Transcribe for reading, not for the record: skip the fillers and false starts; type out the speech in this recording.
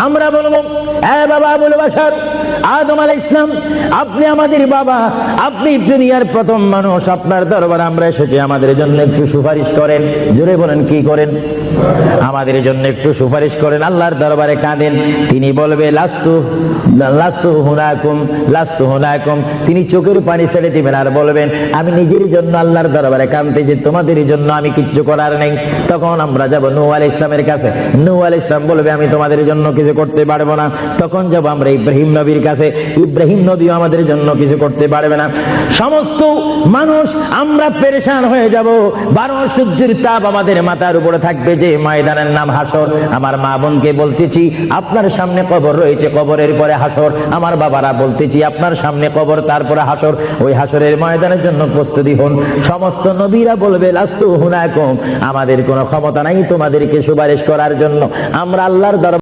আমরা বলবো, এ বাবা আবুল বাশার, আদম আলাইহিস সালাম, আপনি আমাদের বাবা, আপনি দুনিয়ার প্রথম মানুষ, আপনার দরবারে আমরা এসেছি, আমাদের জন্য একটু সুপারিশ করেন। জোরে বলেন, কি করেন? আমাদের জন্য একটু সুপারিশ করেন। আল্লাহর দরবারে কাঁদেন। তিনি বলবে, লাস্তু লাস্তু হুনাকুম, লাস্তু হুনাকুম। তিনি চোখের পানি ছেড়ে দিবেন আর বলবেন, আমি নিজের জন্য আল্লাহর দরবারে কাঁদতে যে তোমাদের জন্য আমি কিচ্ছু করার নেই। তখন আমরা যাব নূহ আলাইহিস সালামের কাছে। নূহ আলাইহিস সালাম বলবে, আমি তোমাদের জন্য কিছু করতে পারবো না। তখন যাব আমরা ইব্রাহিম নবীর কাছে। ইব্রাহিম নবীও আমাদের জন্য কিছু করতে পারবে না। সমস্ত মানুষ আমরা পেরেশান হয়ে যাব। 12 সূর্যের তাপ আমাদের মাথার উপরে থাকবে, যে ময়দানের নাম হাসর। আমার মা বোনকে বলতেছি, আপনার সামনে কবর রয়েছে, কবরের পরে হাসর। আমার বাবারা বলতেছি, আপনার সামনে কবর, তারপরে হাসর। ওই হাসরের ময়দানের জন্য প্রস্তুতি হন। সমস্ত নবীরা বলবে, লাস্তু হুনাকুম, আমাদের কোনো ক্ষমতা নাই তোমাদেরকে সুপারিশ করার জন্য। আমরা আল্লাহর দরবারে